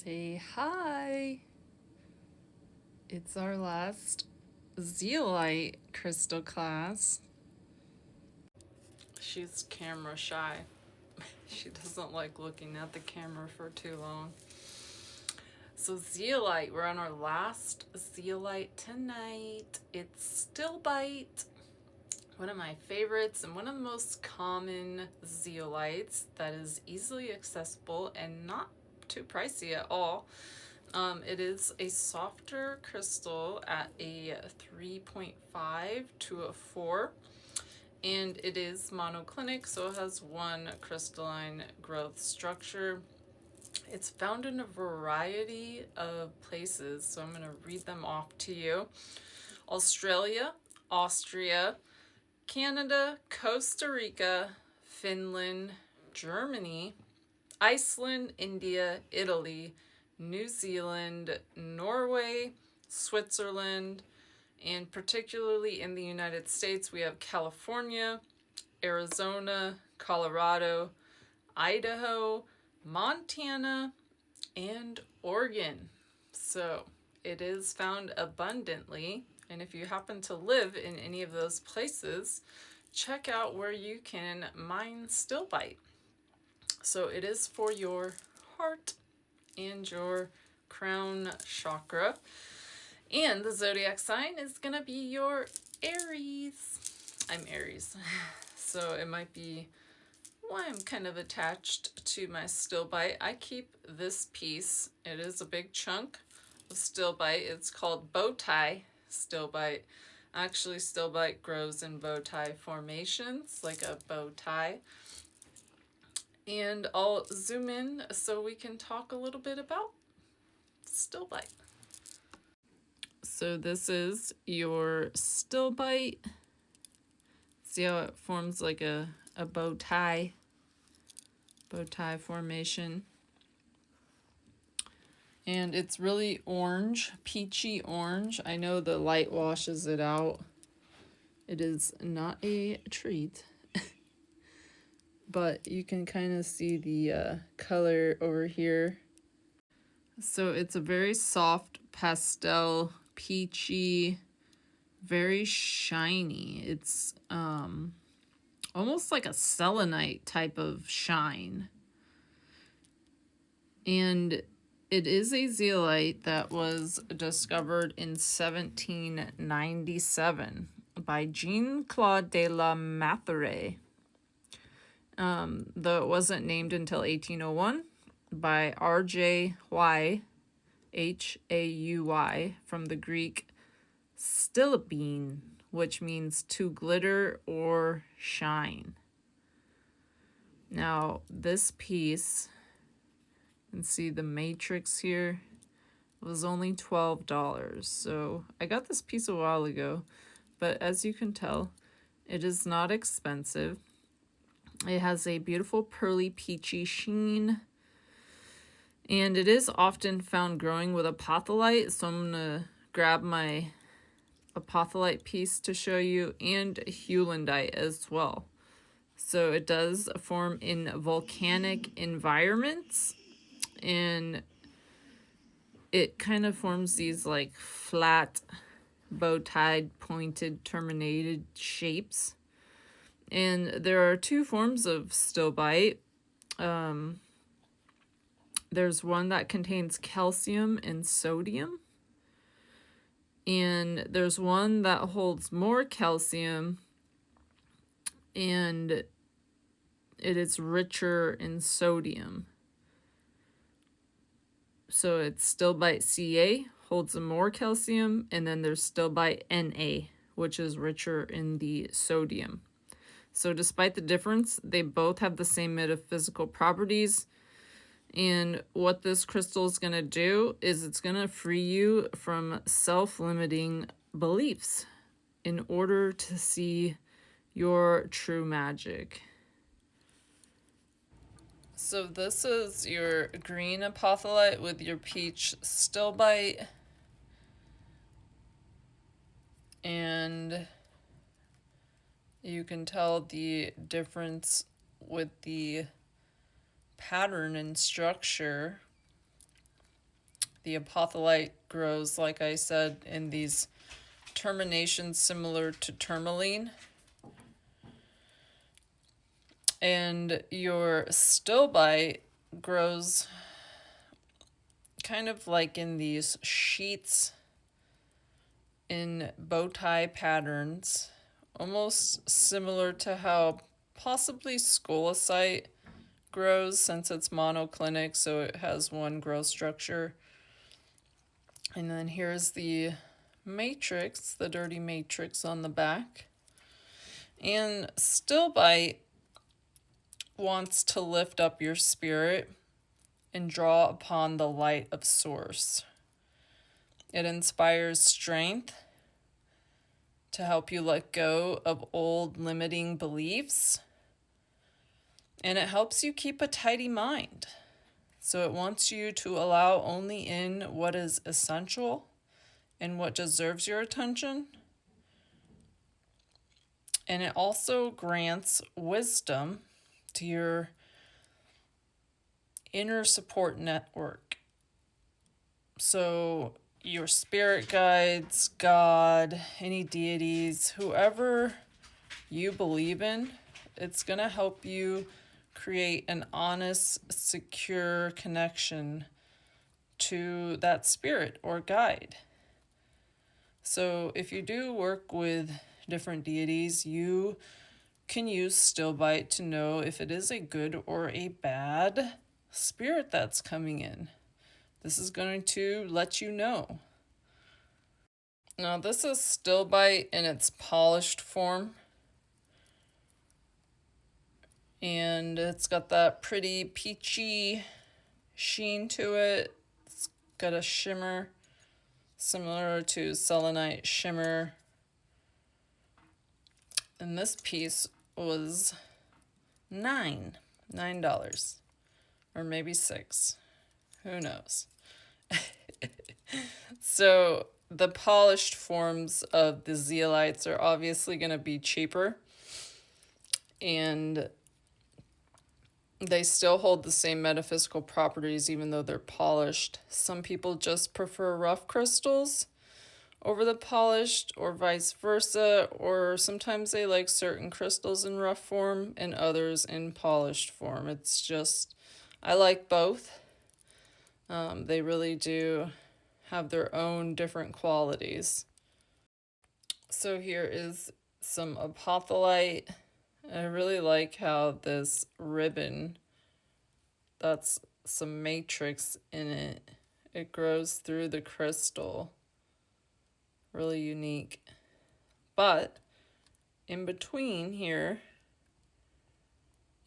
Say hi. It's our last zeolite crystal class. She's camera shy. She doesn't like looking at the camera for too long. So zeolite, we're on our last zeolite tonight. It's Stilbite, one of my favorites and one of the most common zeolites that is easily accessible and not too pricey at all. It is a softer crystal at a 3.5 to a 4, and it is monoclinic, so it has one crystalline growth structure. It's found in a variety of places, so I'm going to read them off to you. Australia, Austria, Canada, Costa Rica, Finland, Germany, Iceland, India, Italy, New Zealand, Norway, Switzerland, and particularly in the United States, we have California, Arizona, Colorado, Idaho, Montana, and Oregon. So it is found abundantly, and if you happen to live in any of those places, check out where you can mine Stilbite. So it is for your heart and your crown chakra. And the zodiac sign is going to be your Aries. I'm Aries. So it might be why I'm kind of attached to my Stilbite. I keep this piece. It is a big chunk of Stilbite. It's called bow tie Stilbite. Actually, Stilbite grows in bow tie formations, like a bow tie. And I'll zoom in so we can talk a little bit about Stilbite. So this is your Stilbite. See how it forms like a bow tie formation. And it's really orange, peachy orange. I know the light washes it out. It is not a treat. But you can kind of see the color over here. So it's a very soft pastel, peachy, very shiny. It's almost like a selenite type of shine. And it is a zeolite that was discovered in 1797 by Jean-Claude de la Mathère. Though it wasn't named until 1801 by R.J. Hauy from the Greek stilbene, which means to glitter or shine. Now, this piece, you can see the matrix here, was only $12. So I got this piece a while ago, but as you can tell, it is not expensive. It has a beautiful pearly peachy sheen, and it is often found growing with apotholite, so I'm going to grab my apotholite piece to show you, and heulandite as well. So it does form in volcanic environments, and it kind of forms these like flat, bow-tied, pointed, terminated shapes. And there are two forms of Stilbite. There's one that contains calcium and sodium. And there's one that holds more calcium and it is richer in sodium. So it's Stilbite Ca, holds more calcium, and then there's Stilbite Na, which is richer in the sodium. So despite the difference, they both have the same metaphysical properties. And what this crystal is going to do is it's going to free you from self-limiting beliefs in order to see your true magic. So this is your green apotholite with your peach Stilbite. And you can tell the difference with the pattern and structure. The apotholite grows, like I said, in these terminations similar to tourmaline. And your stilbite grows kind of like in these sheets in bow tie patterns, almost similar to how possibly scolecite grows, since it's monoclinic, so it has one growth structure. And then here's the matrix, the dirty matrix on the back. And stilbite wants to lift up your spirit and draw upon the light of source. It inspires strength to help you let go of old limiting beliefs, and it helps you keep a tidy mind. So it wants you to allow only in what is essential and what deserves your attention. And it also grants wisdom to your inner support network. So your spirit guides, God, any deities, whoever you believe in, it's going to help you create an honest, secure connection to that spirit or guide. So if you do work with different deities, you can use Stilbite to know if it is a good or a bad spirit that's coming in. This is going to let you know. Now this is Stilbite in its polished form. And it's got that pretty peachy sheen to it. It's got a shimmer similar to selenite shimmer. And this piece was $9. Or maybe $6. Who knows? So the polished forms of the zeolites are obviously going to be cheaper. And they still hold the same metaphysical properties even though they're polished. Some people just prefer rough crystals over the polished, or vice versa, or sometimes they like certain crystals in rough form and others in polished form. It's just, I like both. They really do have their own different qualities. So here is some apotholite. I really like how this ribbon, that's some matrix in it, it grows through the crystal. Really unique. But in between here,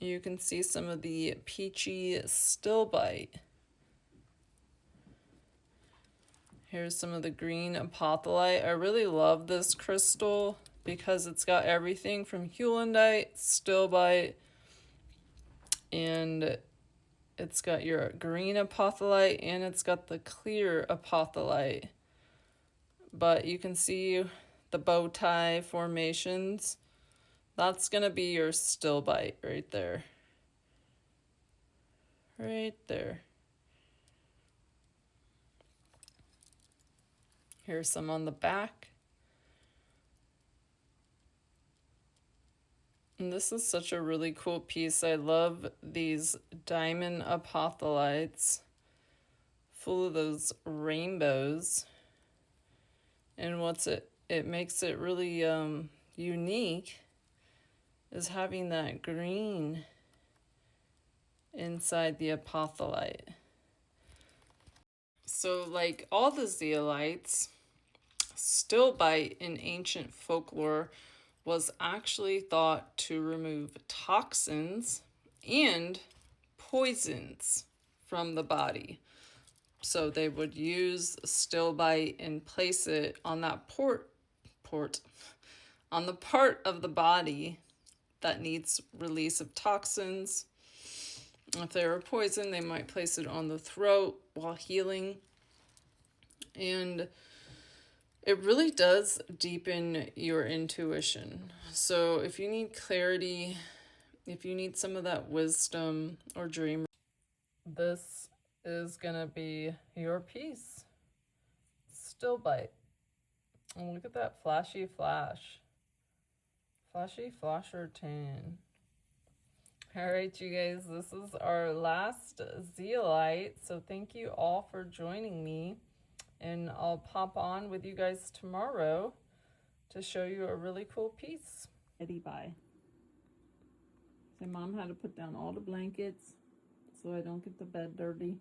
you can see some of the peachy stilbite. Here's some of the green apotholite. I really love this crystal because it's got everything from heulandite, stilbite, and it's got your green apotholite, and it's got the clear apotholite. But you can see the bow tie formations. That's going to be your stilbite right there. Right there. Here's some on the back. And this is such a really cool piece. I love these diamond apotholites full of those rainbows. And it makes it really unique is having that green inside the apotholite. So like all the zeolites, stilbite in ancient folklore was actually thought to remove toxins and poisons from the body. So they would use stilbite and place it on that on the part of the body that needs release of toxins. If they were poison, they might place it on the throat while healing. And it really does deepen your intuition. So if you need clarity, if you need some of that wisdom or dream, this is gonna be your piece. Stilbite. And look at that flashy flash. Flashy flasher tan. Alright, you guys, this is our last zeolite. So thank you all for joining me. And I'll pop on with you guys tomorrow to show you a really cool piece. Eddie, bye. So Mom had to put down all the blankets so I don't get the bed dirty.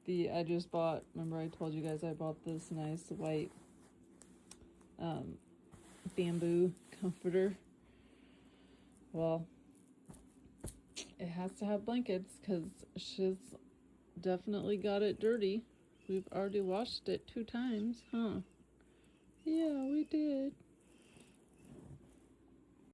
I just bought, remember I told you guys I bought this nice white bamboo comforter. Well, it has to have blankets because she's definitely got it dirty. We've already washed it 2 times, huh? Yeah, we did.